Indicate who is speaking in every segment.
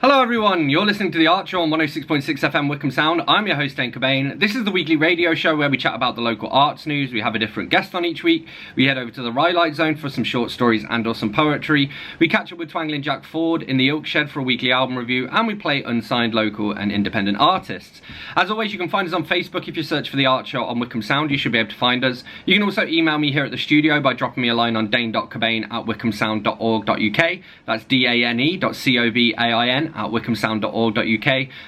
Speaker 1: Hello everyone, you're listening to The Art Show on 106.6 FM Wickham Sound. I'm your host Dane Cobain. This is the weekly radio show where we chat about the local arts news. We have a different guest on each week. We head over to the Rhylight Zone for some short stories and or some poetry. We catch up with Twangling Jack Ford in the Oak Shed for a weekly album review, and we play unsigned local and independent artists. As always, you can find us on Facebook. If you search for The Art Show on Wickham Sound, you should be able to find us. You can also email me here at the studio by dropping me a line on dane.cobain@wickhamsound.org.uk. That's dane.cobain@wickhamsound.org.uk.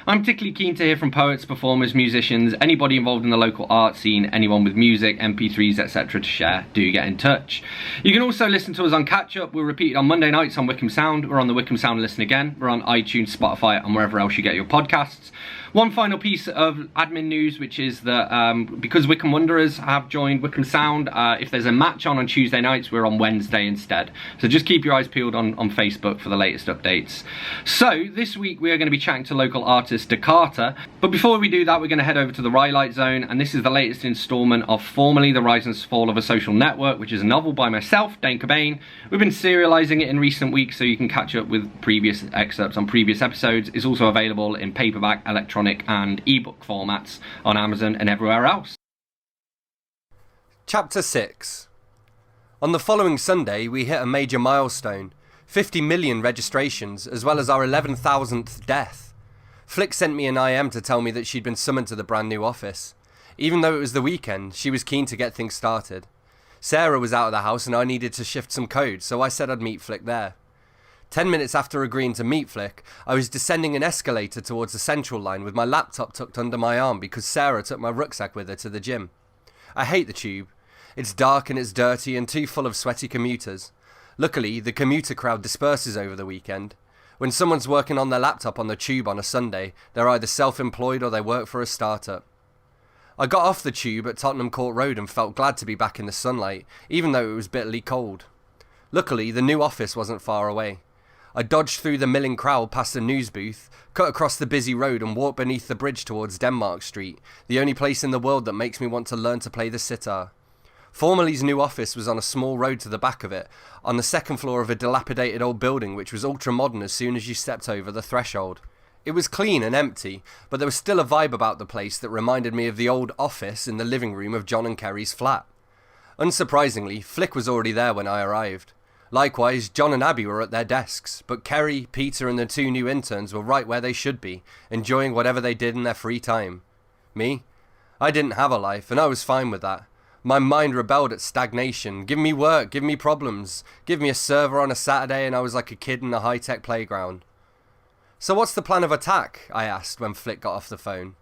Speaker 1: I'm particularly keen to hear from poets, performers, musicians, anybody involved in the local art scene, anyone with music, MP3s, etc. to share. Do get in touch. You can also listen to us on Catch Up. We're repeated on Monday nights on Wickham Sound. We're on the Wickham Sound Listen Again. We're on iTunes, Spotify, and wherever else you get your podcasts. One final piece of admin news, which is that because Wickham Wanderers have joined Wickham Sound, if there's a match on Tuesday nights, we're on Wednesday instead. So just keep your eyes peeled on Facebook for the latest updates. So this week we are going to be chatting to local artist Dacarter. But before we do that, we're going to head over to the Rhylight Zone, and this is the latest instalment of formerly The Rise and Fall of a Social Network, which is a novel by myself, Dane Cobain. We've been serialising it in recent weeks, so you can catch up with previous excerpts on previous episodes. It's also available in paperback, electronic and ebook formats on Amazon and everywhere else.
Speaker 2: Chapter 6. On the following Sunday, we hit a major milestone. 50 million registrations, as well as our 11,000th death. Flick sent me an IM to tell me that she'd been summoned to the brand new office. Even though it was the weekend, she was keen to get things started. Sarah was out of the house and I needed to shift some code, so I said I'd meet Flick there. 10 minutes after agreeing to meet Flick, I was descending an escalator towards the central line with my laptop tucked under my arm because Sarah took my rucksack with her to the gym. I hate the tube. It's dark and it's dirty and too full of sweaty commuters. Luckily, the commuter crowd disperses over the weekend. When someone's working on their laptop on the tube on a Sunday, they're either self-employed or they work for a startup. I got off the tube at Tottenham Court Road and felt glad to be back in the sunlight, even though it was bitterly cold. Luckily, the new office wasn't far away. I dodged through the milling crowd past a news booth, cut across the busy road and walked beneath the bridge towards Denmark Street, the only place in the world that makes me want to learn to play the sitar. Formerly's new office was on a small road to the back of it, on the second floor of a dilapidated old building which was ultra-modern as soon as you stepped over the threshold. It was clean and empty, but there was still a vibe about the place that reminded me of the old office in the living room of John and Kerry's flat. Unsurprisingly, Flick was already there when I arrived. Likewise, John and Abby were at their desks, but Kerry, Peter and the two new interns were right where they should be, enjoying whatever they did in their free time. Me? I didn't have a life, and I was fine with that. My mind rebelled at stagnation. Give me work, give me problems. Give me a server on a Saturday and I was like a kid in a high-tech playground. So what's the plan of attack? I asked when Flick got off the phone.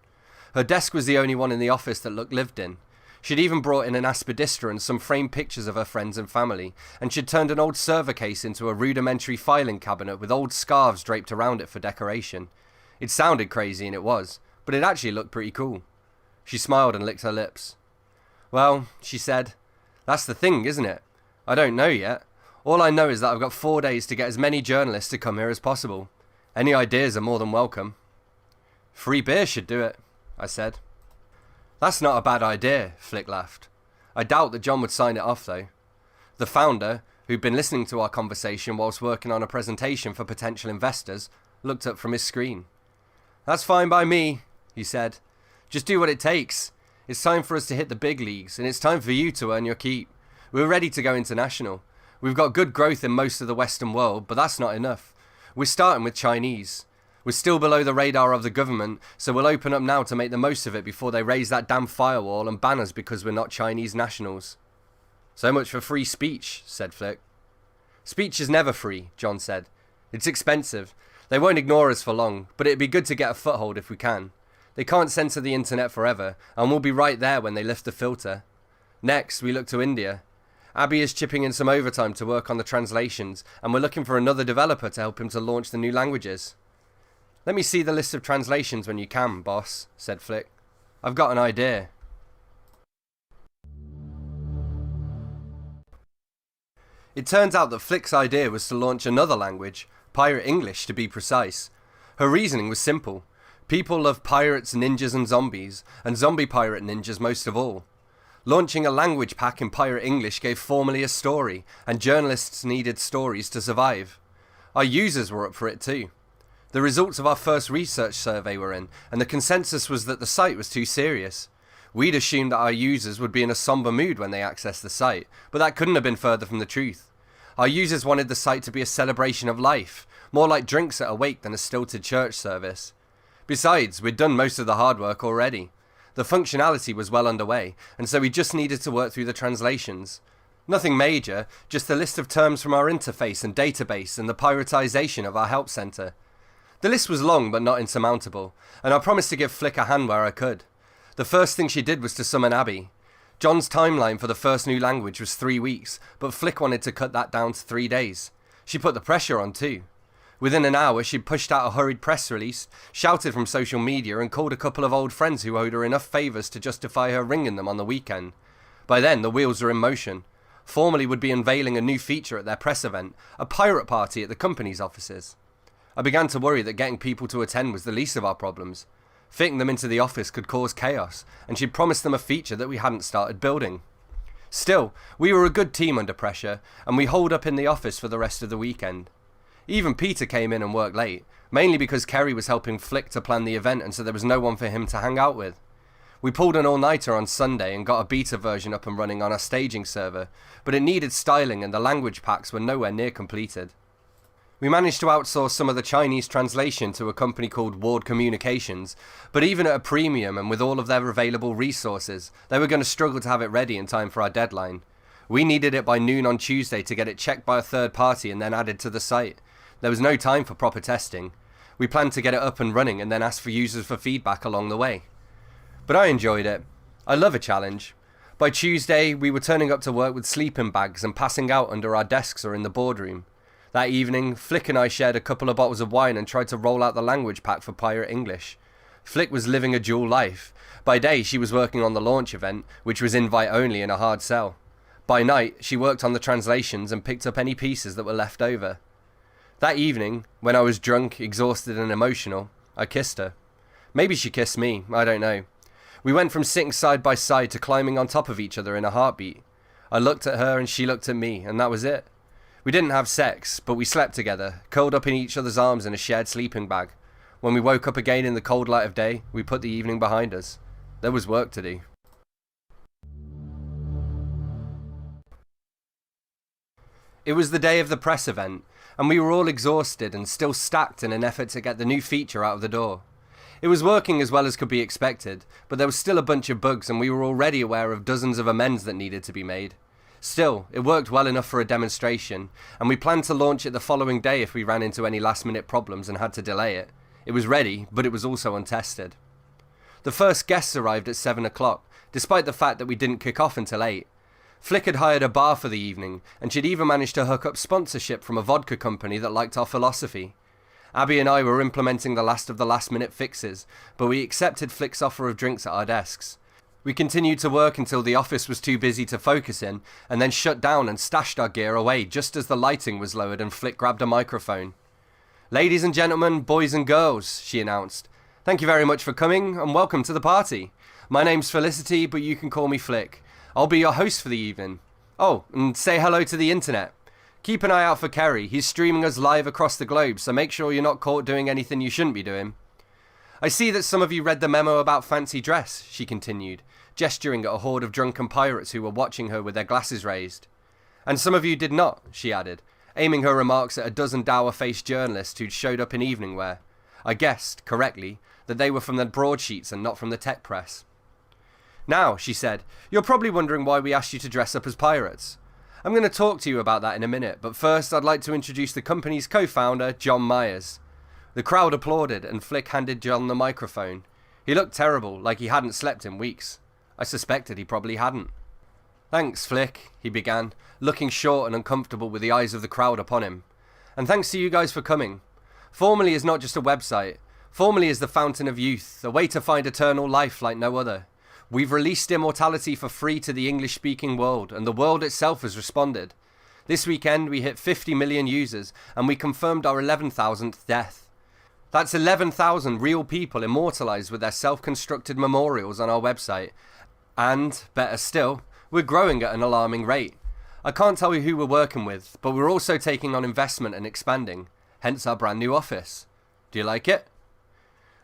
Speaker 2: Her desk was the only one in the office that looked lived in. She'd even brought in an aspidistra and some framed pictures of her friends and family, and she'd turned an old server case into a rudimentary filing cabinet with old scarves draped around it for decoration. It sounded crazy, and it was, but it actually looked pretty cool. She smiled and licked her lips. Well, she said, that's the thing, isn't it? I don't know yet. All I know is that I've got 4 days to get as many journalists to come here as possible. Any ideas are more than welcome. Free beer should do it, I said. That's not a bad idea, Flick laughed. I doubt that John would sign it off, though. The founder, who'd been listening to our conversation whilst working on a presentation for potential investors, looked up from his screen. That's fine by me, he said. Just do what it takes. It's time for us to hit the big leagues, and it's time for you to earn your keep. We're ready to go international. We've got good growth in most of the Western world, but that's not enough. We're starting with Chinese. We're still below the radar of the government, so we'll open up now to make the most of it before they raise that damn firewall and ban us because we're not Chinese nationals. So much for free speech, said Flick. Speech is never free, John said. It's expensive. They won't ignore us for long, but it'd be good to get a foothold if we can. They can't censor the internet forever, and we'll be right there when they lift the filter. Next, we look to India. Abby is chipping in some overtime to work on the translations, and we're looking for another developer to help him to launch the new languages. Let me see the list of translations when you can, boss, said Flick. I've got an idea. It turns out that Flick's idea was to launch another language, Pirate English to be precise. Her reasoning was simple. People love pirates, ninjas and zombie pirate ninjas most of all. Launching a language pack in Pirate English gave Formerly a story, and journalists needed stories to survive. Our users were up for it too. The results of our first research survey were in, and the consensus was that the site was too serious. We'd assumed that our users would be in a somber mood when they accessed the site, but that couldn't have been further from the truth. Our users wanted the site to be a celebration of life, more like drinks at a wake than a stilted church service. Besides, we'd done most of the hard work already. The functionality was well underway, and so we just needed to work through the translations. Nothing major, just a list of terms from our interface and database and the prioritization of our help center. The list was long but not insurmountable, and I promised to give Flick a hand where I could. The first thing she did was to summon Abby. John's timeline for the first new language was 3 weeks, but Flick wanted to cut that down to 3 days. She put the pressure on too. Within an hour, she'd pushed out a hurried press release, shouted from social media, and called a couple of old friends who owed her enough favours to justify her ringing them on the weekend. By then, the wheels were in motion. Formally would be unveiling a new feature at their press event, a pirate party at the company's offices. I began to worry that getting people to attend was the least of our problems. Fitting them into the office could cause chaos, and she'd promised them a feature that we hadn't started building. Still, we were a good team under pressure, and we holed up in the office for the rest of the weekend. Even Peter came in and worked late, mainly because Kerry was helping Flick to plan the event and so there was no one for him to hang out with. We pulled an all-nighter on Sunday and got a beta version up and running on our staging server, but it needed styling and the language packs were nowhere near completed. We managed to outsource some of the Chinese translation to a company called Ward Communications, but even at a premium and with all of their available resources, they were going to struggle to have it ready in time for our deadline. We needed it by noon on Tuesday to get it checked by a third party and then added to the site. There was no time for proper testing. We planned to get it up and running and then ask for users for feedback along the way. But I enjoyed it. I love a challenge. By Tuesday, we were turning up to work with sleeping bags and passing out under our desks or in the boardroom. That evening, Flick and I shared a couple of bottles of wine and tried to roll out the language pack for Pirate English. Flick was living a dual life. By day, she was working on the launch event, which was invite only and a hard sell. By night, she worked on the translations and picked up any pieces that were left over. That evening, when I was drunk, exhausted and emotional, I kissed her. Maybe she kissed me, I don't know. We went from sitting side by side to climbing on top of each other in a heartbeat. I looked at her and she looked at me, and that was it. We didn't have sex, but we slept together, curled up in each other's arms in a shared sleeping bag. When we woke up again in the cold light of day, we put the evening behind us. There was work to do. It was the day of the press event, and we were all exhausted and still stacked in an effort to get the new feature out of the door. It was working as well as could be expected, but there was still a bunch of bugs and we were already aware of dozens of amends that needed to be made. Still, it worked well enough for a demonstration, and we planned to launch it the following day if we ran into any last-minute problems and had to delay it. It was ready, but it was also untested. The first guests arrived at 7 o'clock, despite the fact that we didn't kick off until 8. Flick had hired a bar for the evening, and she'd even managed to hook up sponsorship from a vodka company that liked our philosophy. Abby and I were implementing the last of the last-minute fixes, but we accepted Flick's offer of drinks at our desks. We continued to work until the office was too busy to focus in, and then shut down and stashed our gear away just as the lighting was lowered and Flick grabbed a microphone. "Ladies and gentlemen, boys and girls," she announced. "Thank you very much for coming, and welcome to the party. My name's Felicity, but you can call me Flick. I'll be your host for the evening. Oh, and say hello to the internet. Keep an eye out for Kerry. He's streaming us live across the globe, so make sure you're not caught doing anything you shouldn't be doing. I see that some of you read the memo about fancy dress," she continued, gesturing at a horde of drunken pirates who were watching her with their glasses raised. "And some of you did not," she added, aiming her remarks at a dozen dour-faced journalists who'd showed up in evening wear. I guessed, correctly, that they were from the broadsheets and not from the tech press. "Now," she said, "you're probably wondering why we asked you to dress up as pirates. I'm going to talk to you about that in a minute, but first I'd like to introduce the company's co-founder, John Myers." The crowd applauded and Flick handed John the microphone. He looked terrible, like he hadn't slept in weeks. I suspected he probably hadn't. "Thanks, Flick," he began, looking short and uncomfortable with the eyes of the crowd upon him. "And thanks to you guys for coming. Formally is not just a website. Formally is the fountain of youth, a way to find eternal life like no other. We've released immortality for free to the English-speaking world, and the world itself has responded. This weekend we hit 50 million users, and we confirmed our 11,000th death. That's 11,000 real people immortalized with their self-constructed memorials on our website. And, better still, we're growing at an alarming rate. I can't tell you who we're working with, but we're also taking on investment and expanding, hence our brand new office. Do you like it?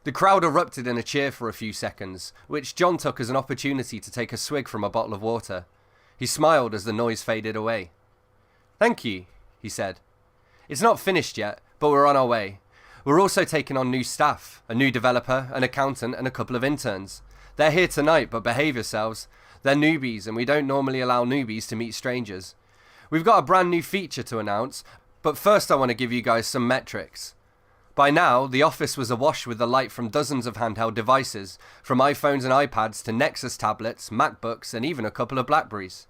Speaker 2: The crowd erupted in a cheer for a few seconds, which John took as an opportunity to take a swig from a bottle of water. He smiled as the noise faded away. Thank you, he said. It's not finished yet, but we're on our way. We're also taking on new staff, a new developer, an accountant, and a couple of interns. They're here tonight, but behave yourselves. They're newbies, and we don't normally allow newbies to meet strangers. We've got a brand new feature to announce, but first I want to give you guys some metrics. By now, the office was awash with the light from dozens of handheld devices, from iPhones and iPads to Nexus tablets, MacBooks, and even a couple of Blackberries.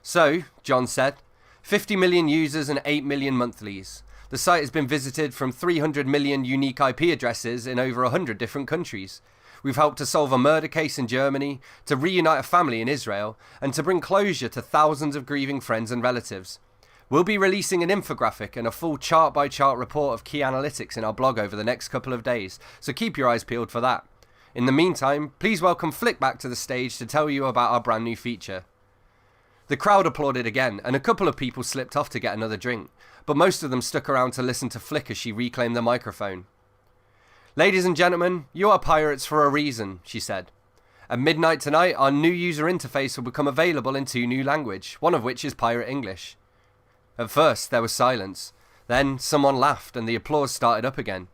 Speaker 2: So, John said, 50 million users and 8 million monthlies. The site has been visited from 300 million unique IP addresses in over 100 different countries. We've helped to solve a murder case in Germany, to reunite a family in Israel, and to bring closure to thousands of grieving friends and relatives. We'll be releasing an infographic and a full chart-by-chart report of key analytics in our blog over the next couple of days, so keep your eyes peeled for that. In the meantime, please welcome Flick back to the stage to tell you about our brand new feature. The crowd applauded again, and a couple of people slipped off to get another drink, but most of them stuck around to listen to Flick as she reclaimed the microphone. Ladies and gentlemen, you are pirates for a reason, she said. At midnight tonight, our new user interface will become available in 2 new languages, one of which is Pirate English. At first, there was silence. Then, someone laughed and the applause started up again.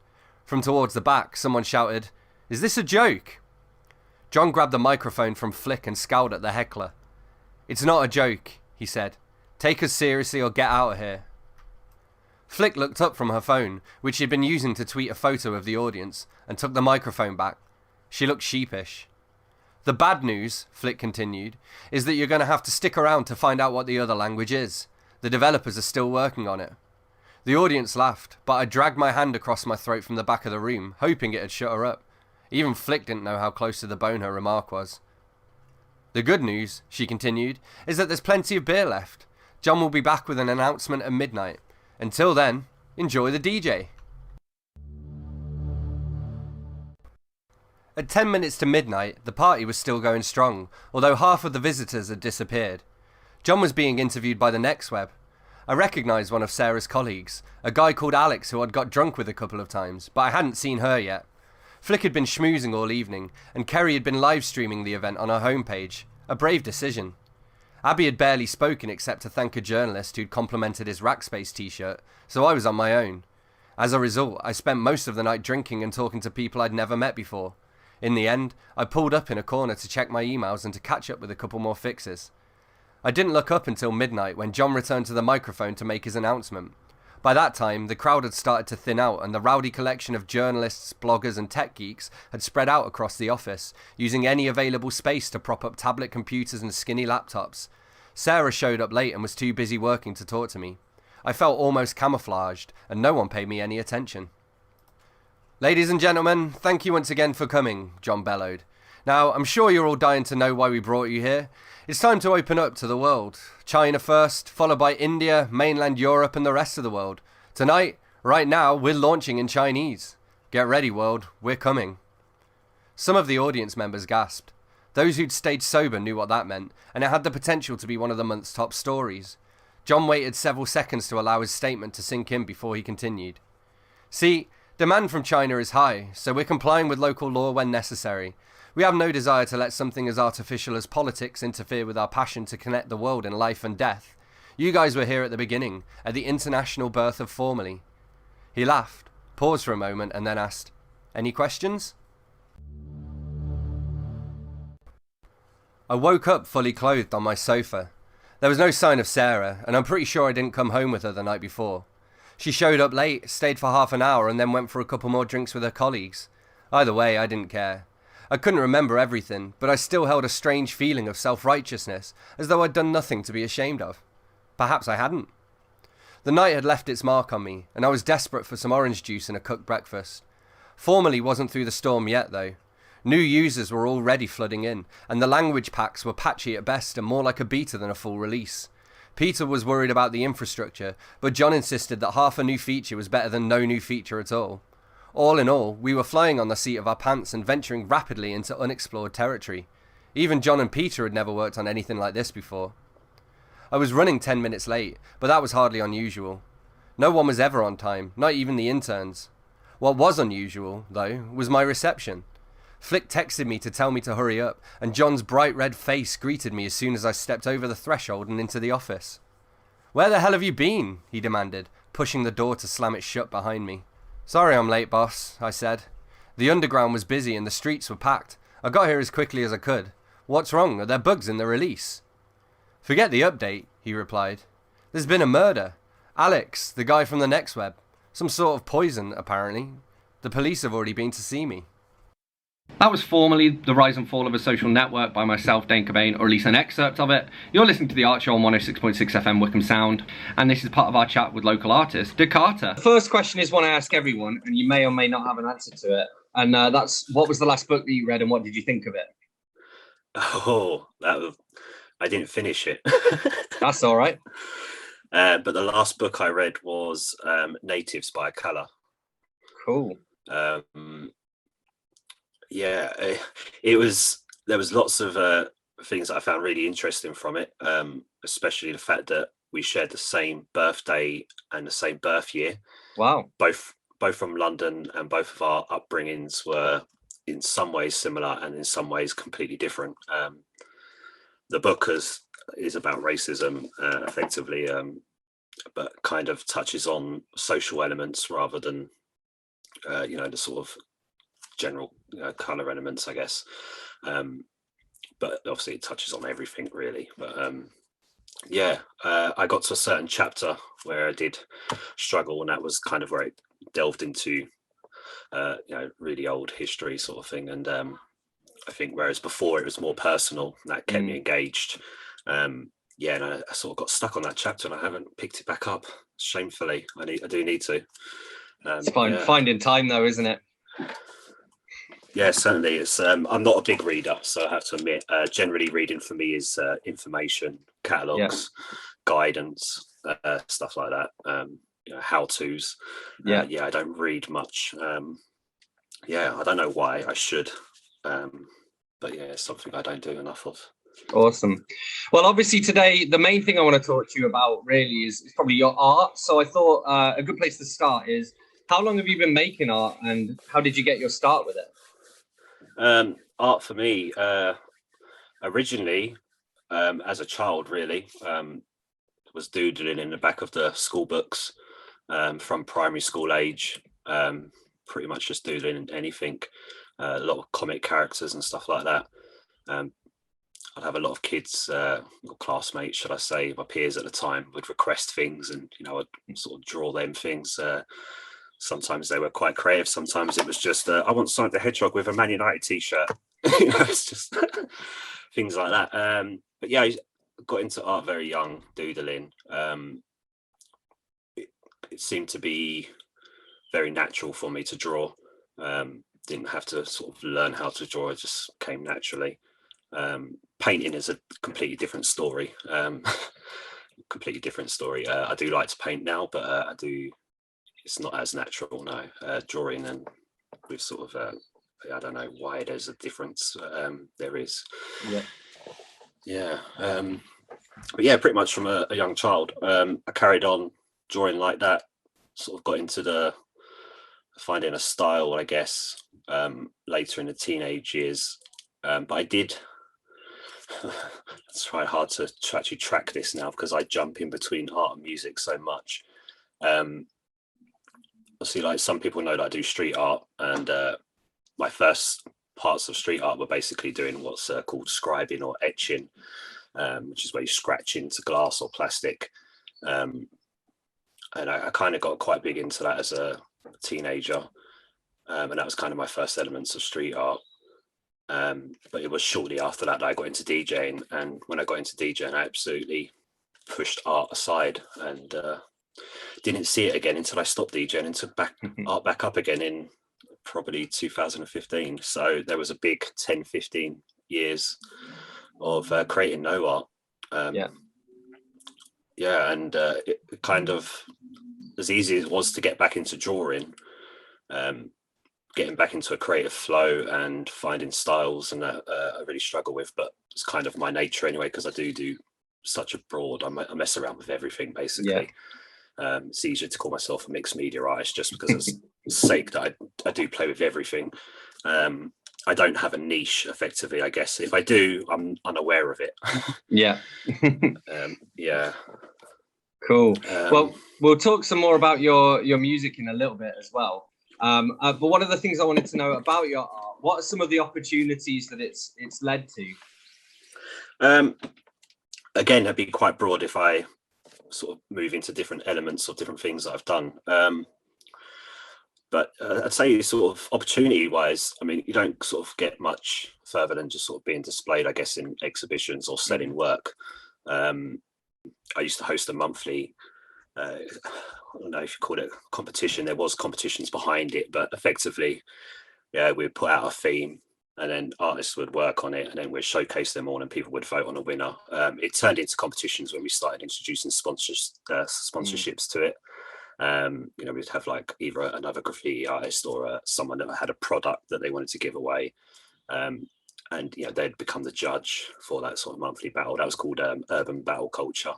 Speaker 2: From towards the back, someone shouted, "Is this a joke?" John grabbed the microphone from Flick and scowled at the heckler. "It's not a joke," he said. "Take us seriously or get out of here." Flick looked up from her phone, which she'd been using to tweet a photo of the audience, and took the microphone back. She looked sheepish. "The bad news," Flick continued, "is that you're going to have to stick around to find out what the other language is. The developers are still working on it." The audience laughed, but I dragged my hand across my throat from the back of the room, hoping it had shut her up. Even Flick didn't know how close to the bone her remark was. "The good news," she continued, "is that there's plenty of beer left. John will be back with an announcement at midnight. Until then, enjoy the DJ." At 10 minutes to midnight, the party was still going strong, although half of the visitors had disappeared. John was being interviewed by the Next Web. I recognised one of Sarah's colleagues, a guy called Alex who I'd got drunk with a couple of times, but I hadn't seen her yet. Flick had been schmoozing all evening, and Kerry had been live streaming the event on her homepage. A brave decision. Abby had barely spoken except to thank a journalist who'd complimented his Rackspace t-shirt, so I was on my own. As a result, I spent most of the night drinking and talking to people I'd never met before. In the end, I pulled up in a corner to check my emails and to catch up with a couple more fixes. I didn't look up until midnight when John returned to the microphone to make his announcement. By that time, the crowd had started to thin out and the rowdy collection of journalists, bloggers and tech geeks had spread out across the office, using any available space to prop up tablet computers and skinny laptops. Sarah showed up late and was too busy working to talk to me. I felt almost camouflaged, and no one paid me any attention. "Ladies and gentlemen, thank you once again for coming," John bellowed. "Now, I'm sure you're all dying to know why we brought you here. It's time to open up to the world. China first, followed by India, mainland Europe, and the rest of the world. Tonight, right now, we're launching in Chinese. Get ready, world, we're coming." Some of the audience members gasped. Those who'd stayed sober knew what that meant, and it had the potential to be one of the month's top stories. John waited several seconds to allow his statement to sink in before he continued. "See, demand from China is high, so we're complying with local law when necessary. We have no desire to let something as artificial as politics interfere with our passion to connect the world in life and death. You guys were here at the beginning, at the international birth of Formerly." He laughed, paused for a moment, and then asked, "Any questions?" I woke up fully clothed on my sofa. There was no sign of Sarah, and I'm pretty sure I didn't come home with her the night before. She showed up late, stayed for half an hour, and then went for a couple more drinks with her colleagues. Either way, I didn't care. I couldn't remember everything, but I still held a strange feeling of self-righteousness, as though I'd done nothing to be ashamed of. Perhaps I hadn't. The night had left its mark on me, and I was desperate for some orange juice and a cooked breakfast. Formerly wasn't through the storm yet, though. New users were already flooding in, and the language packs were patchy at best and more like a beta than a full release. Peter was worried about the infrastructure, but John insisted that half a new feature was better than no new feature at all. All in all, we were flying on the seat of our pants and venturing rapidly into unexplored territory. Even John and Peter had never worked on anything like this before. I was running 10 minutes late, but that was hardly unusual. No one was ever on time, not even the interns. What was unusual, though, was my reception. Flick texted me to tell me to hurry up, and John's bright red face greeted me as soon as I stepped over the threshold and into the office. "Where the hell have you been?" he demanded, pushing the door to slam it shut behind me. "Sorry I'm late, boss," I said. "The underground was busy and the streets were packed. I got here as quickly as I could. What's wrong? Are there bugs in the release?" "Forget the update," he replied. "There's been a murder. Alex, the guy from the Next Web. Some sort of poison, apparently. The police have already been to see me."
Speaker 1: That was formerly The Rise and Fall of a Social Network by myself, Dane Cobain, or at least an excerpt of it. You're listening to The Art Show on 106.6 FM Wickham Sound, and this is part of our chat with local artist, Dacarter. The first question is one I ask everyone, and you may or may not have an answer to it, and that's, what was the last book that you read and what did you think of it?
Speaker 3: I didn't finish it.
Speaker 1: That's all right.
Speaker 3: But the last book I read was Natives by Colour.
Speaker 1: Cool.
Speaker 3: There was lots of things that I found really interesting from it, especially the fact that we shared the same birthday and the same birth year.
Speaker 1: Wow.
Speaker 3: Both from London, and both of our upbringings were in some ways similar and in some ways completely different. The book is about racism, effectively, but kind of touches on social elements rather than the sort of general color elements, I guess. But obviously it touches on everything really. But I got to a certain chapter where I did struggle, and that was kind of where it delved into really old history sort of thing. And I think whereas before it was more personal, that kept me engaged. And I sort of got stuck on that chapter and I haven't picked it back up, shamefully. I do need to.
Speaker 1: It's fine. Finding time though, isn't it?
Speaker 3: Yeah, certainly. It's I'm not a big reader, so I have to admit, generally reading for me is information, catalogues, guidance, stuff like that, how-tos. I don't read much. I don't know why. I should. But it's something I don't do enough of.
Speaker 1: Awesome. Well, obviously today, the main thing I want to talk to you about really is probably your art. So I thought a good place to start is, how long have you been making art and how did you get your start with it?
Speaker 3: Art for me, originally, as a child, really, was doodling in the back of the school books from primary school age, pretty much just doodling anything, a lot of comic characters and stuff like that. I'd have a lot of kids, classmates, should I say, my peers at the time, would request things, and I'd sort of draw them things. Sometimes they were quite creative. Sometimes it was just, I want Sonic the Hedgehog with a Man United t-shirt. It's just things like that. But I got into art very young, doodling. It seemed to be very natural for me to draw. Didn't have to sort of learn how to draw. It just came naturally. Painting is a completely different story. Completely different story. I do like to paint now, but it's not as natural now. Drawing, and with sort of I don't know why there's a difference. There is. But pretty much from a young child, I carried on drawing like that. Sort of got into finding a style, I guess, later in the teenage years. But I did. It's quite hard to actually track this now because I jump in between art and music so much. Obviously, like some people know that I do street art, and my first parts of street art were basically doing what's called scribing or etching, which is where you scratch into glass or plastic. And I kind of got quite big into that as a teenager, and that was kind of my first elements of street art. But it was shortly after that I got into DJing, and when I got into DJing, I absolutely pushed art aside and didn't see it again until I stopped DJing and took art back up again in probably 2015. So there was a big 10-15 years of creating no art. And it kind of, as easy as it was to get back into drawing, getting back into a creative flow and finding styles, and that I really struggle with, but it's kind of my nature anyway, because I do such a broad, I mess around with everything basically. It's easier to call myself a mixed media artist just because sake that I do play with everything. I don't have a niche, effectively, I guess. If I do, I'm unaware of it.
Speaker 1: Yeah.
Speaker 3: Yeah.
Speaker 1: Cool. Well, we'll talk some more about your music in a little bit as well. But one of the things I wanted to know about your art, what are some of the opportunities that it's led to?
Speaker 3: Again, it'd be quite broad if I sort of move into different elements or different things that I've done. But I'd say sort of opportunity wise, I mean, you don't sort of get much further than just sort of being displayed, I guess, in exhibitions or selling work. I used to host a monthly, I don't know if you call it competition. There was competitions behind it, but effectively, yeah, we'd put out a theme and then artists would work on it and then we'd showcase them all and people would vote on a winner. It turned into competitions when we started introducing sponsorships to it. You know, we'd have like either another graffiti artist or someone that had a product that they wanted to give away. And you know, they'd become the judge for that sort of monthly battle. That was called Urban Battle Culture.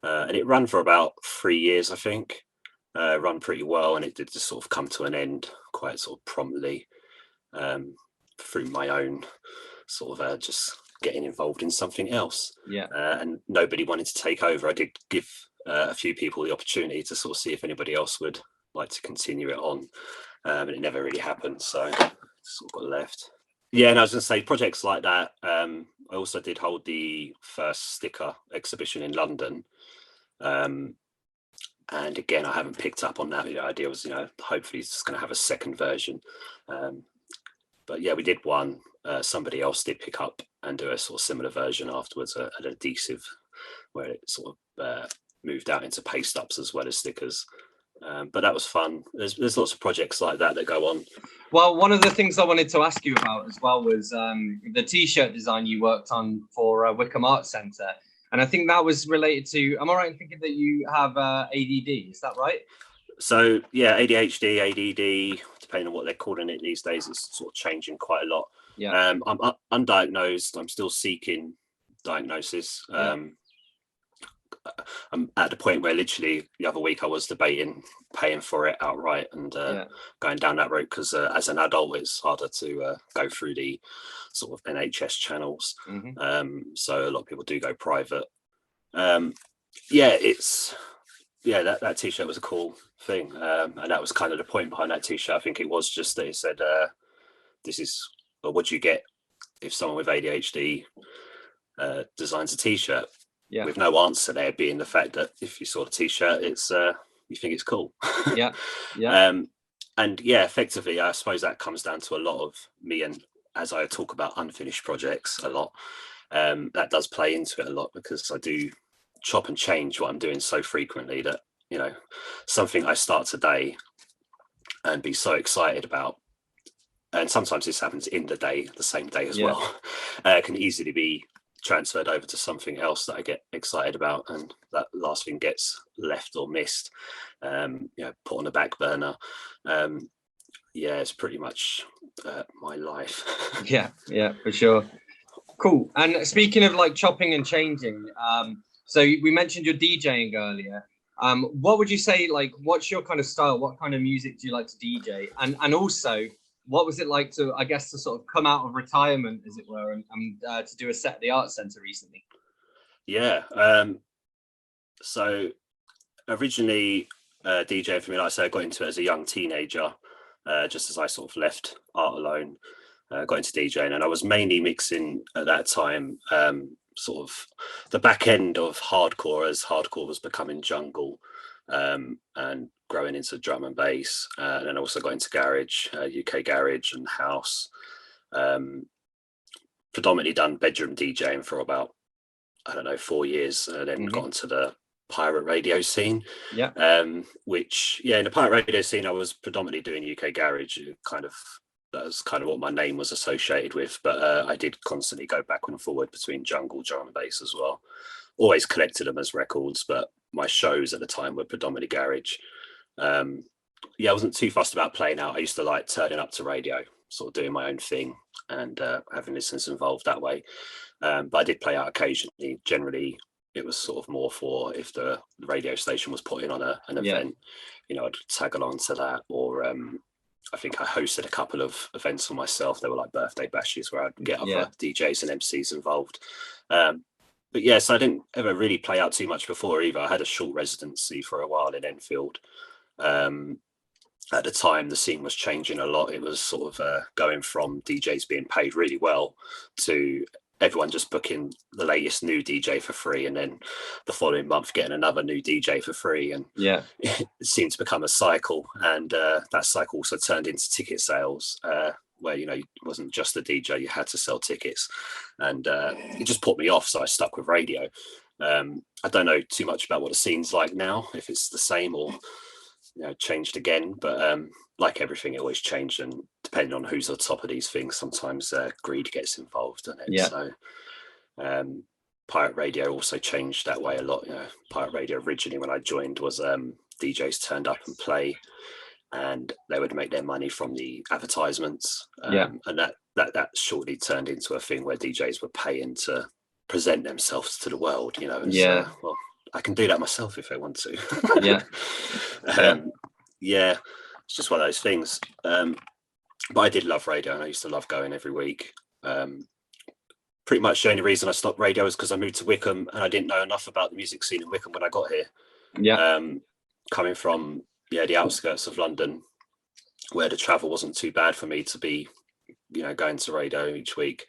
Speaker 3: And it ran for about 3 years, I think. Run pretty well, and it did just sort of come to an end quite sort of promptly through my own sort of just getting involved in something else.
Speaker 1: Yeah.
Speaker 3: And nobody wanted to take over. I did give a few people the opportunity to sort of see if anybody else would like to continue it on, and it never really happened, so it sort of got left. Yeah, and I was going to say projects like that. I also did hold the first sticker exhibition in London, and again, I haven't picked up on that. The idea was, you know, hopefully it's going to have a second version, but yeah, we did one. Somebody else did pick up and do a sort of similar version afterwards, an adhesive, where it sort of moved out into paste ups as well as stickers. But that was fun. There's lots of projects like that go on.
Speaker 1: Well, one of the things I wanted to ask you about as well was the T-shirt design you worked on for Wickham Arts Centre. And I think that was related to, am I right in thinking that you have ADD? Is that right?
Speaker 3: So yeah, ADHD, ADD, depending on what they're calling it these days, it's sort of changing quite a lot.
Speaker 1: Yeah.
Speaker 3: I'm undiagnosed. I'm still seeking diagnosis.
Speaker 1: Yeah.
Speaker 3: I'm at the point where literally the other week I was debating paying for it outright and going down that route, because as an adult it's harder to go through the sort of NHS channels. So a lot of people do go private. That T-shirt was a cool thing, and that was kind of the point behind that T-shirt. I think it was just that it said this is what you get if someone with ADHD designs a T-shirt.
Speaker 1: Yeah.
Speaker 3: With no answer there being the fact that if you saw the T-shirt, it's you think it's cool.
Speaker 1: Yeah.
Speaker 3: And yeah, effectively, I suppose that comes down to a lot of me, and as I talk about unfinished projects a lot, that does play into it a lot, because I do chop and change what I'm doing so frequently that, you know, something I start today and be so excited about, and sometimes this happens in the same day as well, can easily be transferred over to something else that I get excited about, and that last thing gets left or missed, put on the back burner. It's pretty much my life. yeah,
Speaker 1: for sure. Cool. And speaking of like chopping and changing, so we mentioned your DJing earlier. What would you say, like, what's your kind of style? What kind of music do you like to DJ? And also, what was it like to, I guess, to sort of come out of retirement, as it were, and to do a set at the Arts Centre recently?
Speaker 3: Yeah. So originally, DJing for me, like I said, I got into it as a young teenager, just as I sort of left art alone, got into DJing, and I was mainly mixing at that time, sort of the back end of hardcore, as hardcore was becoming jungle, and growing into drum and bass, and then also got into garage, UK garage and house. Predominantly done bedroom DJing for about, I don't know, 4 years, and then got into the pirate radio scene. Which in the pirate radio scene I was predominantly doing UK garage. That was kind of what my name was associated with, but I did constantly go back and forward between jungle, drum and bass as well. Always collected them as records, but my shows at the time were predominantly garage. I wasn't too fussed about playing out. I used to like turning up to radio, sort of doing my own thing, and having listeners involved that way. But I did play out occasionally. Generally, it was sort of more for if the radio station was putting on an event. I'd tag along to that, or I think I hosted a couple of events for myself. They were like birthday bashes where I'd get other DJs and MCs involved. But yeah, so I didn't ever really play out too much before either. I had a short residency for a while in Enfield. At the time, the scene was changing a lot. It was sort of going from DJs being paid really well to everyone just booking the latest new DJ for free, and then the following month getting another new DJ for free. And it seemed to become a cycle. And that cycle also turned into ticket sales, where, it wasn't just the DJ, you had to sell tickets. And it just put me off. So I stuck with radio. I don't know too much about what the scene's like now, if it's the same or changed again, but like everything, it always changed, and depending on who's on top of these things, sometimes greed gets involved in it. So pirate radio also changed that way a lot. Pirate radio originally, when I joined, was DJs turned up and play, and they would make their money from the advertisements, and that shortly turned into a thing where DJs were paying to present themselves to the world, and well, I can do that myself if I want to. It's just one of those things. But I did love radio, and I used to love going every week. Pretty much the only reason I stopped radio is because I moved to Wickham, and I didn't know enough about the music scene in Wickham when I got here. Coming from the outskirts of London, where the travel wasn't too bad for me to be, going to radio each week.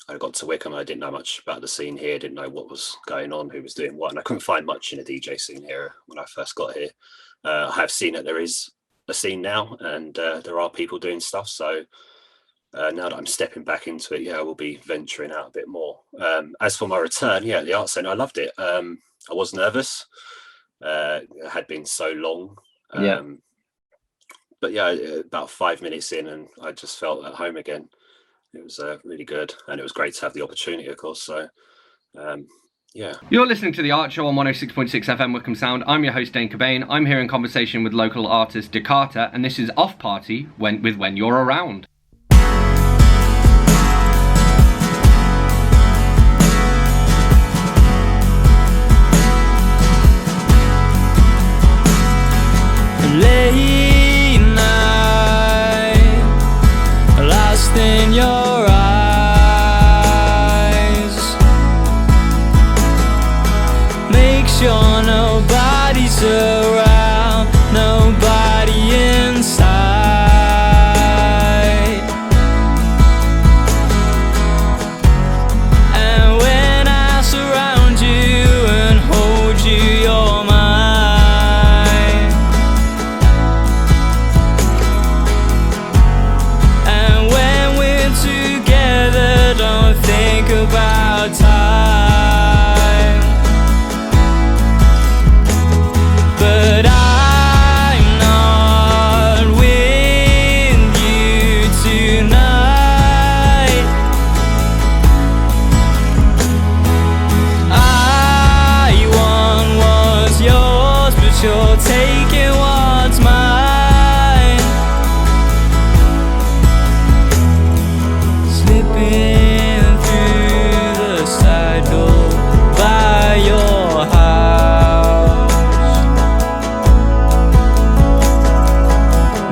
Speaker 3: I got to Wickham, I didn't know much about the scene here, didn't know what was going on, who was doing what, and I couldn't find much in the DJ scene here when I first got here. I have seen that there is a scene now, and there are people doing stuff. So now that I'm stepping back into it, I will be venturing out a bit more. As for my return, the art scene, I loved it. I was nervous. It had been so long. But about 5 minutes in, and I just felt at home again. It was really good, and it was great to have the opportunity, of course. So,
Speaker 1: You're listening to The Art Show on 106.6 FM Wickham Sound. I'm your host, Dane Cobain. I'm here in conversation with local artist Dacarter, and this is Off Party When You're Around.
Speaker 4: Late night, lost in your eyes, make sure nobody's around, nobody inside. And when I surround you and hold you, you're mine. Don't think about time, but I'm not with you tonight. I want what's yours, but you're taking what's mine. Slipping by your house,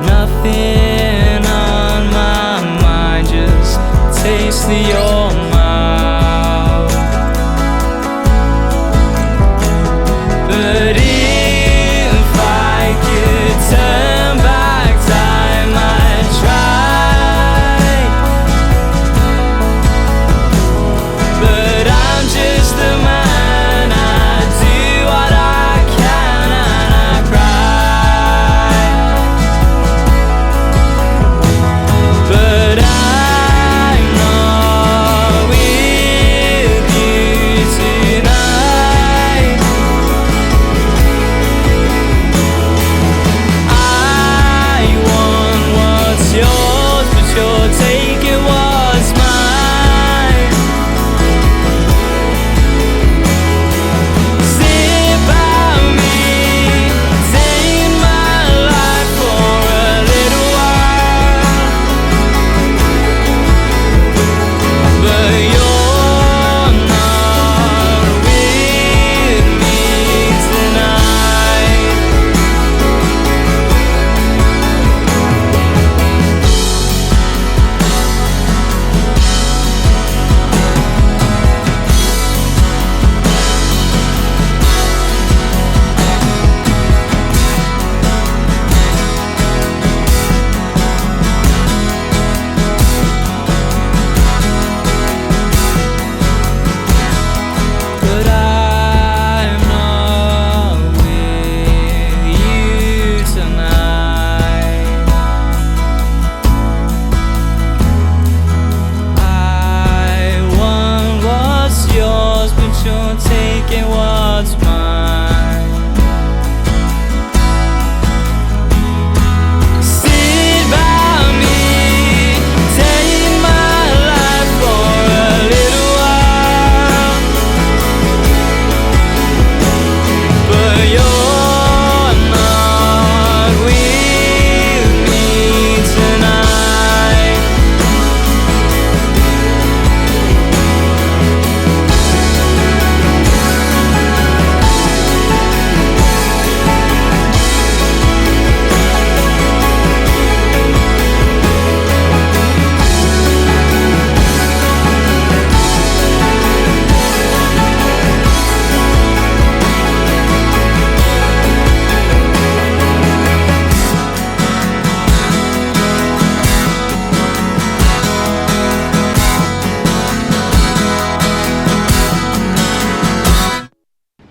Speaker 4: nothing on my mind, just taste of your mouth. But if I could turn back time, I'd try. But I'm just the man. I do what I can and I cry. But I'm not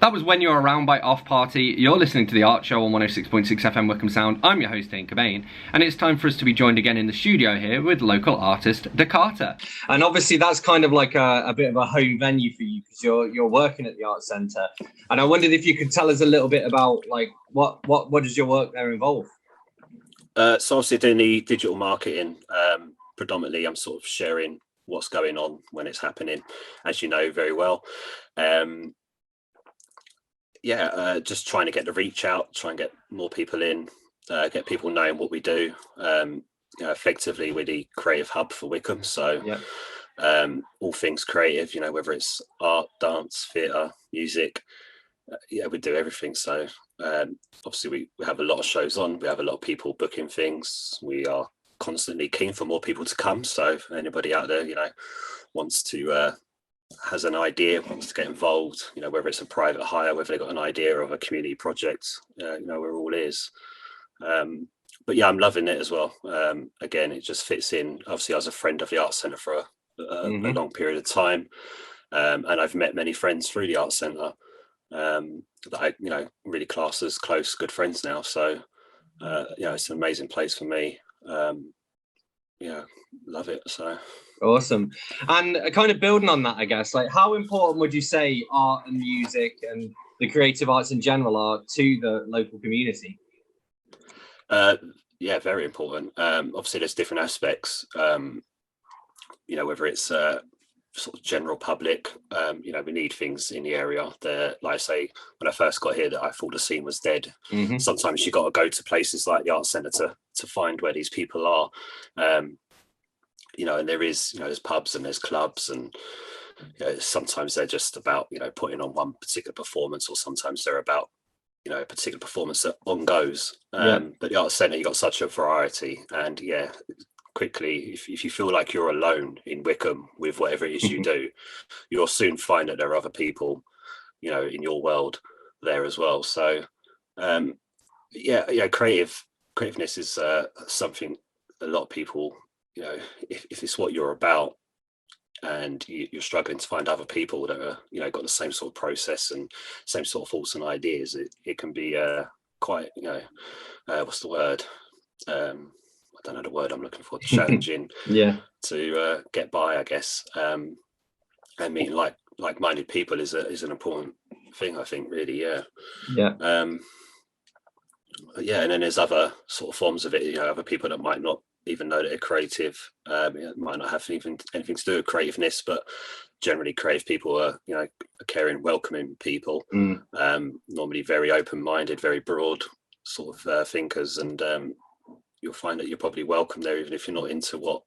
Speaker 1: That was When You're Around by Off Party. You're listening to The Art Show on 106.6 FM Wickham Sound. I'm your host, Dane Cobain, and it's time for us to be joined again in the studio here with local artist Dacarter. And obviously that's kind of like a bit of a home venue for you because you're working at the Art Centre. And I wondered if you could tell us a little bit about like what does your work there involve?
Speaker 3: So obviously doing the digital marketing, predominantly I'm sort of sharing what's going on when it's happening, as you know very well. Just trying to get the reach out, try and get more people in, get people knowing what we do. Effectively, we're the creative hub for Wickham, so all things creative, whether it's art, dance, theatre, music, we do everything. So obviously we have a lot of shows on, we have a lot of people booking things, we are constantly keen for more people to come. So if anybody out there, wants to has an idea, wants to get involved, whether it's a private hire, whether they've got an idea of a community project, we're all ears. But yeah, I'm loving it as well. Again, it just fits in. Obviously, I was a friend of the Arts Centre for a long period of time, and I've met many friends through the Arts Centre that I, really class as close, good friends now. So, it's an amazing place for me. Love it. So.
Speaker 1: Awesome. And kind of building on that, I guess, like how important would you say art and music and the creative arts in general are to the local community?
Speaker 3: Very important. Obviously there's different aspects, whether it's sort of general public, we need things in the area there. Like I say, when I first got here, that I thought the scene was dead. Sometimes you got to go to places like the Arts Centre to find where these people are. And there is, there's pubs and there's clubs, and sometimes they're just about, putting on one particular performance, or sometimes they're about, a particular performance that on goes. But the Arts Centre, you've got such a variety, and quickly, if you feel like you're alone in Wickham with whatever it is you do, you'll soon find that there are other people, in your world there as well. So, creativeness is something a lot of people, if it's what you're about and you're struggling to find other people that are, got the same sort of process and same sort of thoughts and ideas, it can be quite, what's the word? I don't know the word I'm looking for, challenging to get by, I guess. And meeting like-minded people is an important thing, I think, really. And then there's other sort of forms of it, other people that might not even know that they're creative, it might not have anything to do with creativeness, but generally creative people are, caring, welcoming people, normally very open-minded, very broad sort of thinkers, and you'll find that you're probably welcome there, even if you're not into what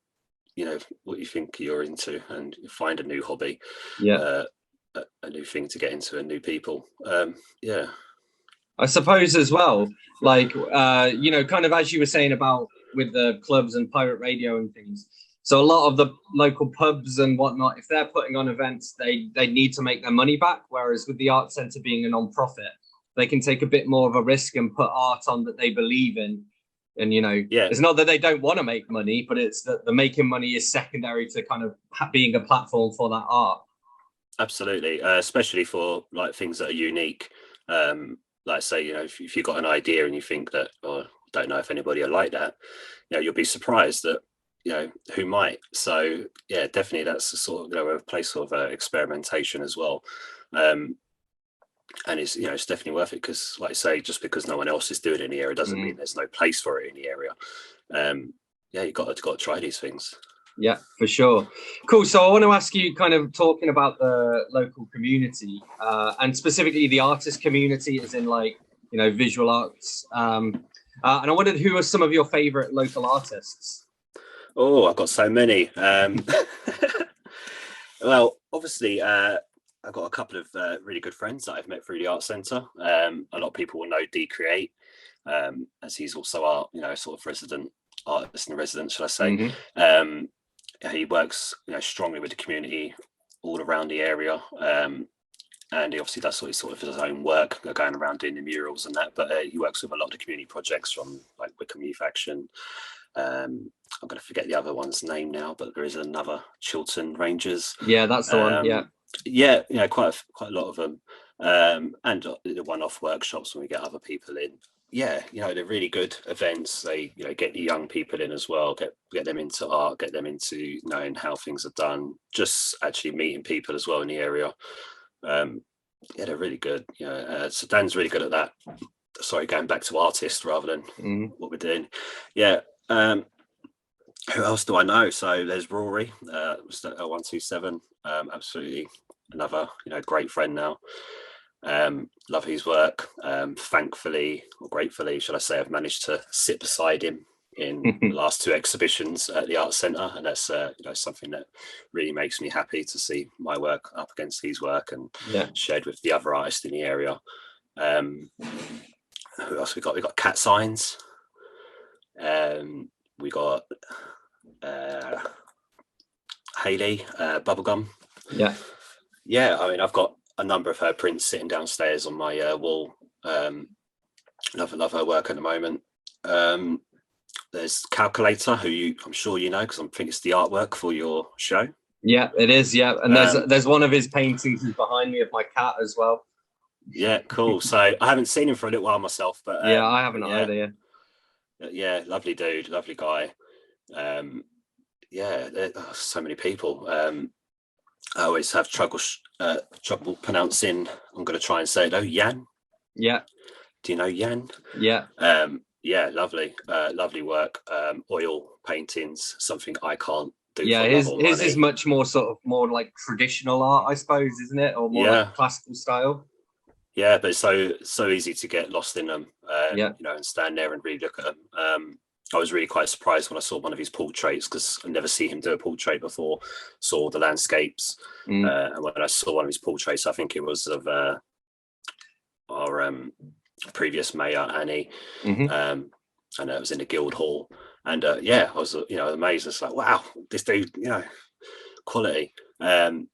Speaker 3: you think you're into, and you find a new hobby, a new thing to get into, and new people.
Speaker 1: I suppose as well, like kind of as you were saying about with the clubs and pirate radio and things. So a lot of the local pubs and whatnot, if they're putting on events, they need to make their money back. Whereas with the Arts Centre being a non-profit, they can take a bit more of a risk and put art on that they believe in. And, it's not that they don't want to make money, but it's that the making money is secondary to kind of being a platform for that art.
Speaker 3: Absolutely. Especially for like things that are unique. Like say, if you've got an idea and you think that, don't know if anybody will like that, you'll be surprised that who might. So definitely that's a sort of a place of experimentation as well, and it's it's definitely worth it, because like I say, just because no one else is doing it in the area doesn't mean there's no place for it in the area. You've got to try these things.
Speaker 1: Yeah, for sure. Cool. So I want to ask you, kind of talking about the local community, and specifically the artist community, as in like visual arts. And I wondered, who are some of your favourite local artists?
Speaker 3: Oh, I've got so many. Well, obviously, I've got a couple of really good friends that I've met through the Arts Centre. A lot of people will know Dacarter, as he's also our, sort of resident artist in residence, shall I say. He works, strongly with the community all around the area. And he obviously does sort of his own work, going around doing the murals and that. But he works with a lot of the community projects from like Wickham Youth Action. I'm going to forget the other one's name now, but there is another, Chiltern Rangers.
Speaker 1: Yeah, that's the one. Yeah.
Speaker 3: Yeah, quite a lot of them, and the one-off workshops when we get other people in. Yeah, they're really good events. They, get the young people in as well, get them into art, get them into knowing how things are done, just actually meeting people as well in the area. Yeah, they're really good. So Dan's really good at that. Sorry, going back to artist rather than what we're doing. Yeah. Who else do I know? So there's Rory, Mr. L127. Absolutely another, great friend now. Love his work. Thankfully, or gratefully, should I say, I've managed to sit beside him in the last 2 exhibitions at the Art Centre, and that's something that really makes me happy to see my work up against his work and shared with the other artists in the area. Who else we got? We got Cat Signs. We got Hayley, Bubblegum. Yeah. I mean, I've got a number of her prints sitting downstairs on my wall. Love her work at the moment. There's Calculator, who I'm sure you know, because I think it's the artwork for your show.
Speaker 1: Yeah, it is. Yeah, and there's one of his paintings is behind me of my cat as well.
Speaker 3: Yeah, cool. So I haven't seen him for a little while myself, but
Speaker 1: yeah, I haven't either.
Speaker 3: Yeah, lovely dude, lovely guy. So many people. I always have trouble pronouncing. I'm going to try and say it. Jan.
Speaker 1: Yeah.
Speaker 3: Do you know Jan?
Speaker 1: Yeah.
Speaker 3: Yeah, lovely work. Oil paintings, something I can't do.
Speaker 1: Yeah, his is much more more like traditional art, I suppose, isn't it, or more like classical style?
Speaker 3: Yeah, but it's so easy to get lost in them. And stand there and really look at them. I was really quite surprised when I saw one of his portraits, because I never see him do a portrait before. Saw the landscapes, and when I saw one of his portraits, I think it was of our previous mayor Annie, and it was in the Guildhall, and I was amazed. It's like, wow, this dude, quality. But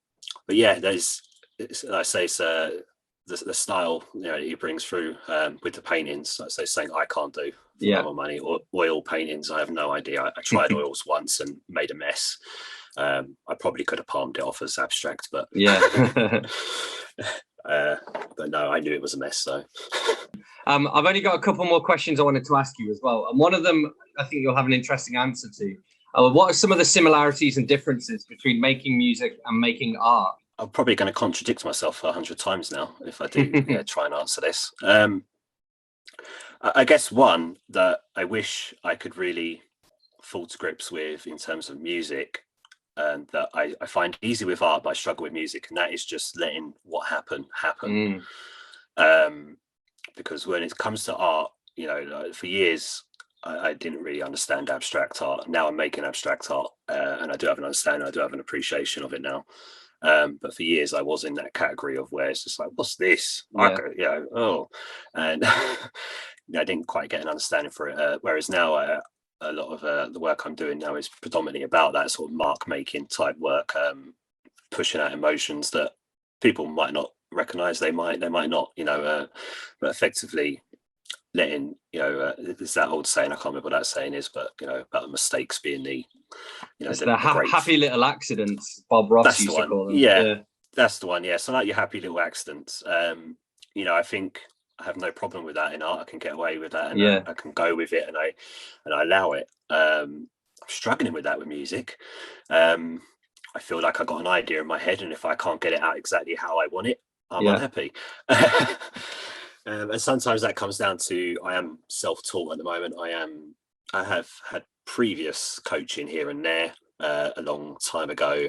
Speaker 3: yeah, it's the style he brings through with the paintings. So something I can't do for more money. Or oil paintings, I have no idea. I tried oils once and made a mess. I probably could have palmed it off as abstract, but but no, I knew it was a mess. So
Speaker 1: I've only got a couple more questions I wanted to ask you as well, and one of them I think you'll have an interesting answer to. What are some of the similarities and differences between making music and making art?
Speaker 3: I'm probably going to contradict myself 100 times now if I do try and answer this. I guess one that I wish I could really fall to grips with in terms of music, and that I find easy with art, but I struggle with music, and that is just letting what happen. Because when it comes to art, for years I didn't really understand abstract art. Now I'm making abstract art, and I do have an understanding, I do have an appreciation of it now. But for years I was in that category of where it's just like, what's this? And I didn't quite get an understanding for it. Whereas now a lot of the work I'm doing now is predominantly about that sort of mark making type work, pushing out emotions that people might not recognize, they might not, but effectively letting, there's that old saying, I can't remember what that saying is, but about the mistakes being the
Speaker 1: happy little accidents, Bob Ross used to call them.
Speaker 3: Yeah, that's the one. Yeah, so like your happy little accidents. I think I have no problem with that in art. I can get away with that, and I can go with it, and I allow it. I'm struggling with that with music. I feel like I got an idea in my head, and if I can't get it out exactly how I want it, I'm unhappy. And sometimes that comes down to, I am self-taught at the moment. I have had previous coaching here and there a long time ago,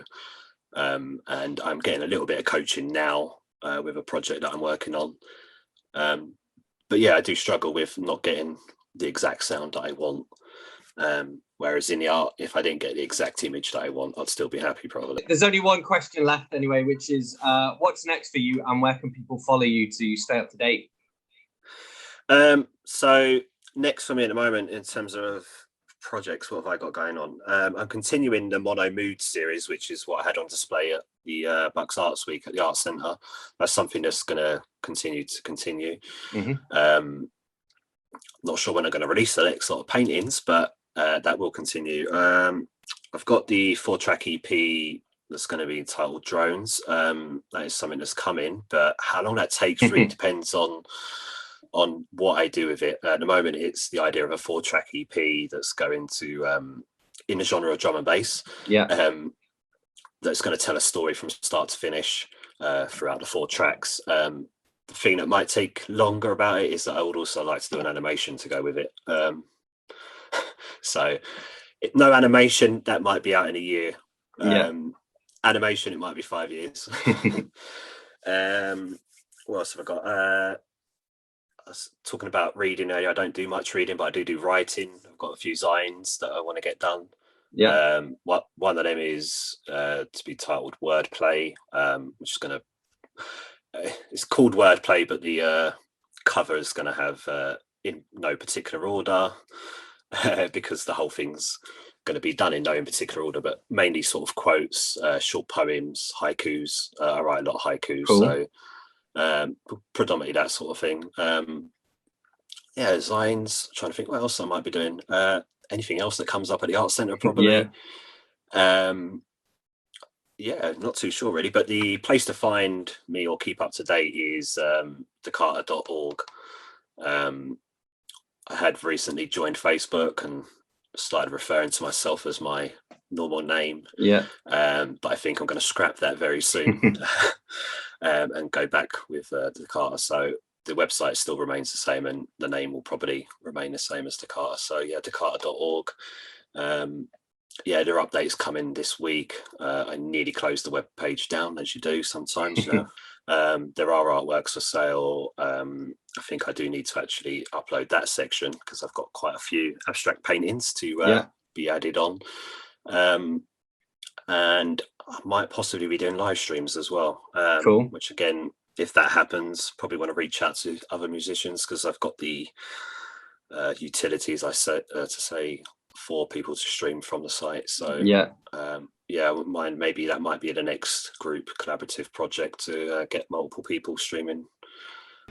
Speaker 3: and I'm getting a little bit of coaching now with a project that I'm working on. But yeah, I do struggle with not getting the exact sound that I want. Whereas in the art, if I didn't get the exact image that I want, I'd still be happy probably.
Speaker 1: There's only one question left anyway, which is what's next for you, and where can people follow you to stay up to date?
Speaker 3: So next for me at the moment in terms of projects, what have I got going on? I'm continuing the Mono Mood series, which is what I had on display at the Bucks Arts Week at the Art Centre. That's something that's going to continue. Not sure when I'm going to release the next lot of paintings, but that will continue. I've got the 4-track EP that's going to be entitled Drones. That is something that's coming, but how long that takes really depends on what I do with it. At the moment, it's the idea of a 4-track EP that's going to in the genre of drum and bass. That's going to tell a story from start to finish throughout the 4 tracks. The thing that might take longer about it is that I would also like to do an animation to go with it. So no animation, that might be out in a year. Animation, it might be 5 years. What else have I got? I was talking about reading earlier. I don't do much reading, but I do writing. I've got a few zines that I want to get done. One of them is to be titled Wordplay, which is going to it's called Wordplay, but the cover is going to have in no particular order because the whole thing's going to be done in no particular order, but mainly sort of quotes, short poems, haikus. I write a lot of haikus. Cool. So predominantly that sort of thing. Zines. Trying to think what else I might be doing. Anything else that comes up at the art centre, probably. Not too sure really, but the place to find me or keep up to date is Dacarter.org. I had recently joined Facebook and started referring to myself as my normal name. But I think I'm going to scrap that very soon and go back with Dacarter. So the website still remains the same, and the name will probably remain the same as Dacarter. So Dacarter.org. There are updates coming this week. I nearly closed the web page down, as you do sometimes. There are artworks for sale. I think I do need to actually upload that section because I've got quite a few abstract paintings to be added on. And I might possibly be doing live streams as well. Cool. Which again, if that happens, probably want to reach out to other musicians because I've got the utilities I set to say for people to stream from the site. So I wouldn't mind. Maybe that might be the next group collaborative project to get multiple people streaming.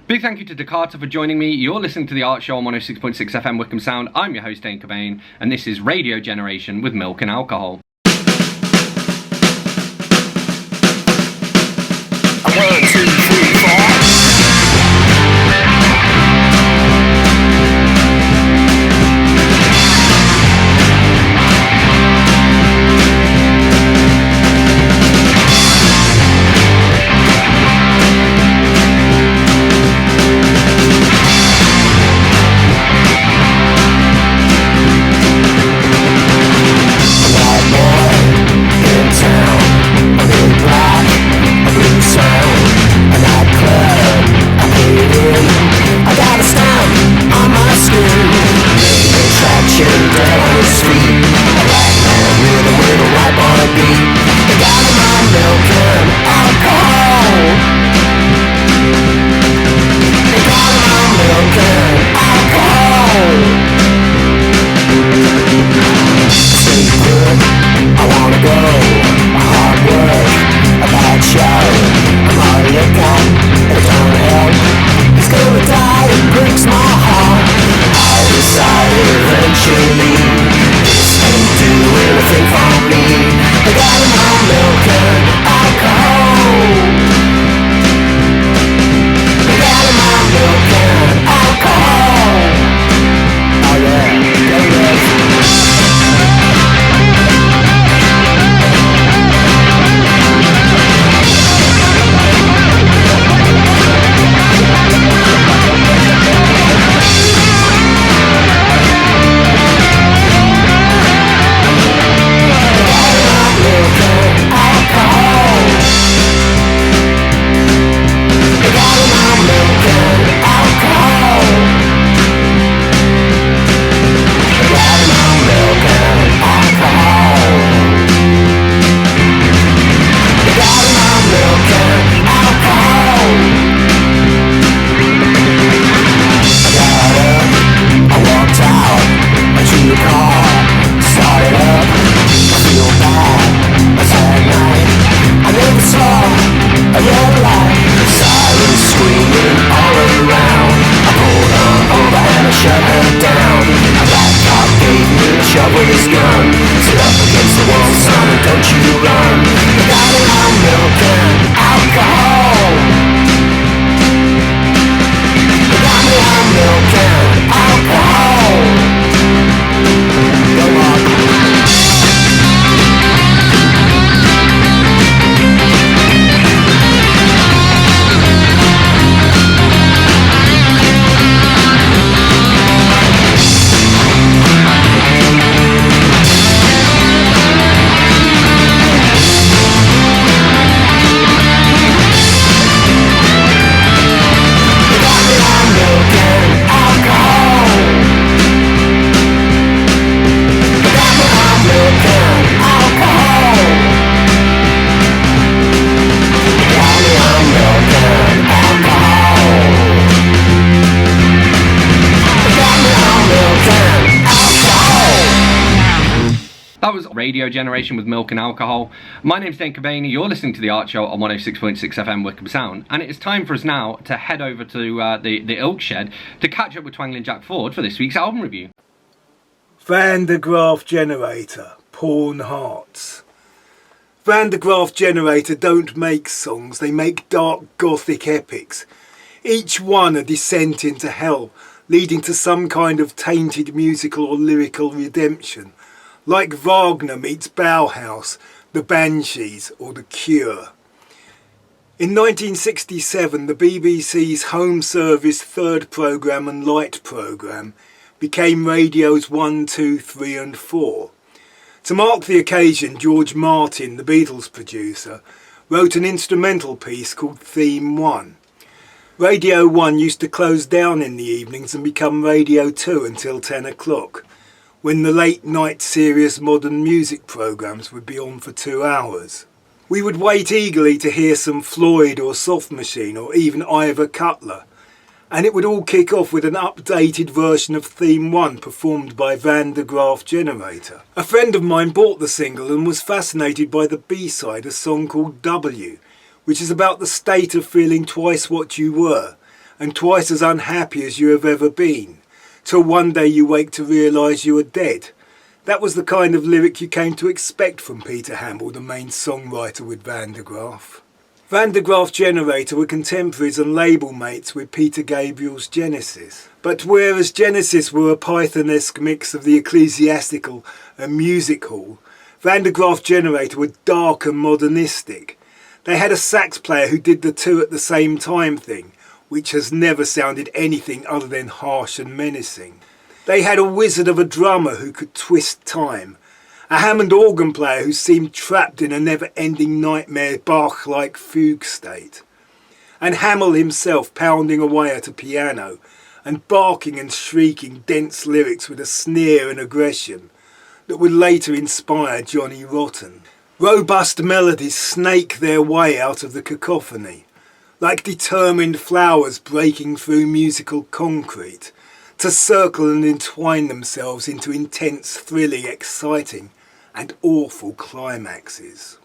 Speaker 1: Big thank you to Dacarter for joining me. You're listening to The Art Show on 106.6 FM Wickham Sound. I'm your host, Dane Cobain, and this is Radio Generation with Milk and Alcohol.
Speaker 5: 1, 2, 3, 4.
Speaker 1: That was Radio Generation with Milk and Alcohol. My name's Dane Cobain, you're listening to The Art Show on 106.6 FM Wickham Sound, and it is time for us now to head over to the Ilk Shed to catch up with Twangling Jack Ford for this week's album review.
Speaker 6: Van der Graaf Generator, Porn Hearts. Van der Graaf Generator don't make songs, they make dark gothic epics. Each one a descent into hell, leading to some kind of tainted musical or lyrical redemption. Like Wagner meets Bauhaus, the Banshees or The Cure. In 1967, the BBC's Home Service third programme and light programme became radio's 1, 2, 3 and 4. To mark the occasion, George Martin, the Beatles producer, wrote an instrumental piece called Theme 1. Radio 1 used to close down in the evenings and become Radio 2 until 10 o'clock, when the late night serious modern music programmes would be on for 2 hours. We would wait eagerly to hear some Floyd or Soft Machine or even Ivor Cutler, and it would all kick off with an updated version of Theme 1 performed by Van der Graaf Generator. A friend of mine bought the single and was fascinated by the B-side, a song called W, which is about the state of feeling twice what you were and twice as unhappy as you have ever been, till one day you wake to realise you are dead. That was the kind of lyric you came to expect from Peter Hamill, the main songwriter with Van der Graaf. Van der Graaf Generator were contemporaries and label mates with Peter Gabriel's Genesis. But whereas Genesis were a Python-esque mix of the ecclesiastical and music hall, Van der Graaf Generator were dark and modernistic. They had a sax player who did the two at the same time thing, which has never sounded anything other than harsh and menacing. They had a wizard of a drummer who could twist time, a Hammond organ player who seemed trapped in a never-ending nightmare Bach-like fugue state, and Hamill himself pounding away at a piano and barking and shrieking dense lyrics with a sneer and aggression that would later inspire Johnny Rotten. Robust melodies snake their way out of the cacophony, like determined flowers breaking through musical concrete, to circle and entwine themselves into intense, thrilling, exciting and awful climaxes.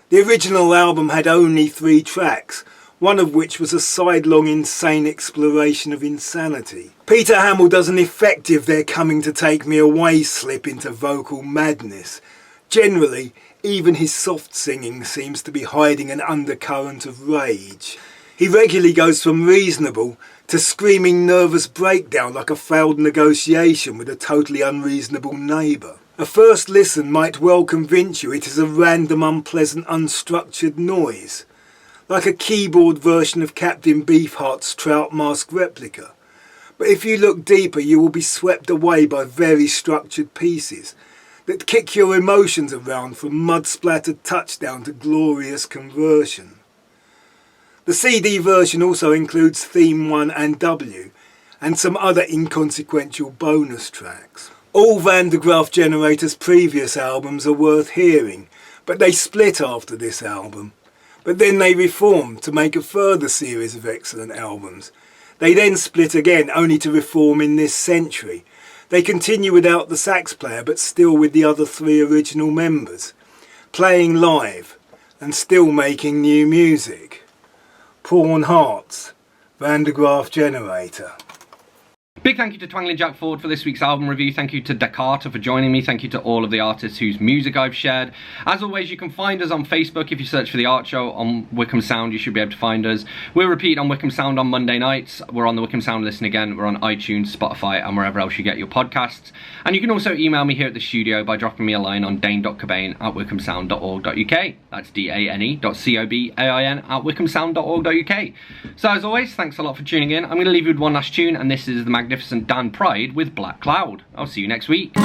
Speaker 6: The original album had only 3 tracks, one of which was a sidelong insane exploration of insanity. Peter Hamill does an effective "they're coming to take me away" slip into vocal madness. Generally, even his soft singing seems to be hiding an undercurrent of rage. He regularly goes from reasonable to screaming nervous breakdown like a failed negotiation with a totally unreasonable neighbour. A first listen might well convince you it is a random, unpleasant, unstructured noise, like a keyboard version of Captain Beefheart's Trout Mask replica. But if you look deeper, you will be swept away by very structured pieces that kick your emotions around from mud-splattered touchdown to glorious conversion. The CD version also includes Theme 1 and W, and some other inconsequential bonus tracks. All Van der Graaf Generator's previous albums are worth hearing, but they split after this album. But then they reformed to make a further series of excellent albums. They then split again, only to reform in this century. They continue without the sax player, but still with the other 3 original members, playing live and still making new music. Porn Hearts, Van der Graaf Generator.
Speaker 1: Big thank you to Twangling Jack Ford for this week's album review. Thank you to Dacarter for joining me. Thank you to all of the artists whose music I've shared. As always, you can find us on Facebook. If you search for The Art Show on Wickham Sound, you should be able to find us. We'll repeat on Wickham Sound on Monday nights. We're on the Wickham Sound Listen again. We're on iTunes, Spotify and wherever else you get your podcasts. And you can also email me here at the studio by dropping me a line on dane.cobain@wickhamsound.org.uk. That's dane.cobain@wickhamsound.org.uk. So as always, thanks a lot for tuning in. I'm going to leave you with one last tune, and this is the magnificent Dan Pride with Black Cloud. I'll see you next week.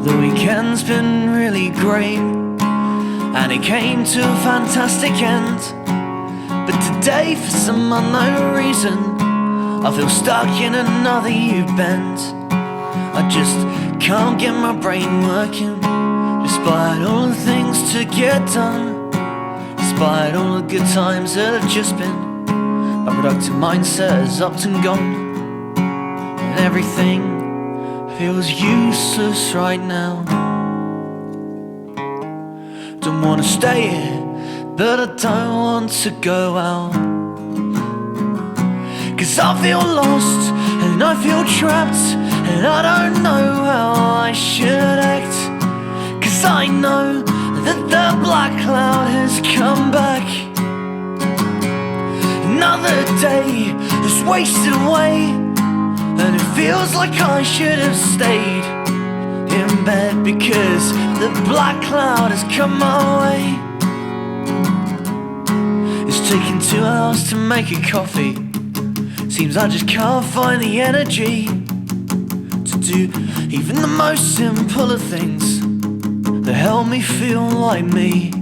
Speaker 4: The weekend's been really great, and it came to a fantastic end. But today, for some unknown reason, I feel stuck in another U-bend. I just can't get my brain working, despite all the things to get done, despite all the good times that have just been. My productive mindset is up and gone, and everything feels useless right now. Don't wanna stay here, but I don't want to go out, 'cause I feel lost and I feel trapped, and I don't know how I should act. 'Cause I know that the black cloud has come back. Another day is wasted away, and it feels like I should have stayed in bed, because the black cloud has come my way. It's taken 2 hours to make a coffee. Seems I just can't find the energy to do even the most simple of things that help me feel like me.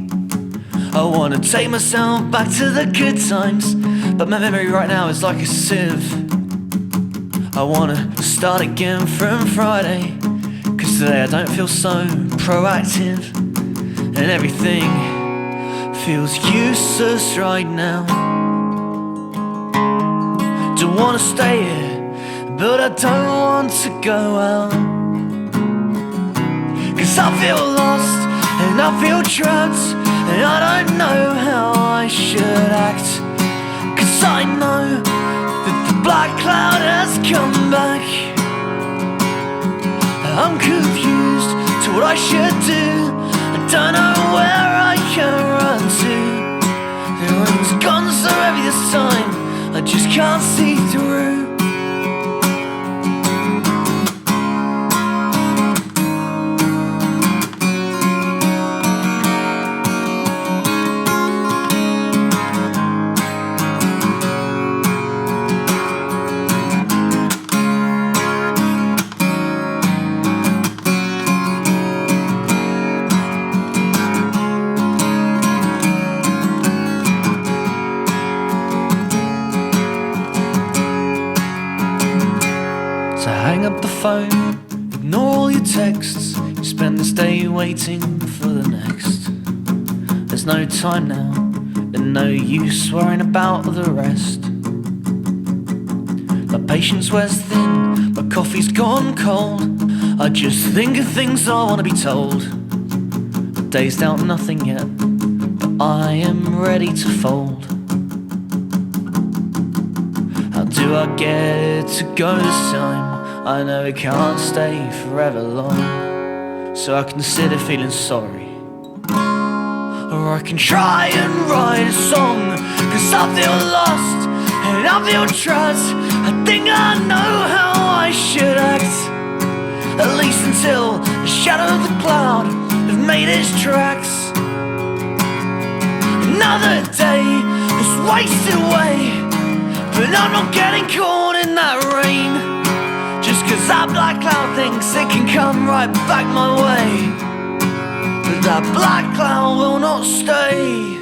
Speaker 4: I wanna take myself back to the good times, but my memory right now is like a sieve. I wanna start again from Friday, 'cause today I don't feel so proactive, and everything feels useless right now. Don't wanna stay here, but I don't want to go out, 'cause I feel lost and I feel trapped, and I don't know how I should act. 'Cause I know that the black cloud has come back. I'm confused to what I should do. I don't know where I can run to. The room's gone so heavy this time, I just can't see through. Hang up the phone, ignore all your texts. You spend this day waiting for the next. There's no time now, and no use worrying about the rest. My patience wears thin, my coffee's gone cold. I just think of things I want to be told. The day's dealt nothing yet, but I am ready to fold. How do I get it to go this time? I know it can't stay forever long, so I consider feeling sorry, or I can try and write a song. 'Cause I feel lost and I feel trapped. I think I know how I should act, at least until the shadow of the cloud has made its tracks. Another day is wasted away, but I'm not getting caught in that rain, just 'cause that black cloud thinks it can come right back my way. But that black cloud will not stay.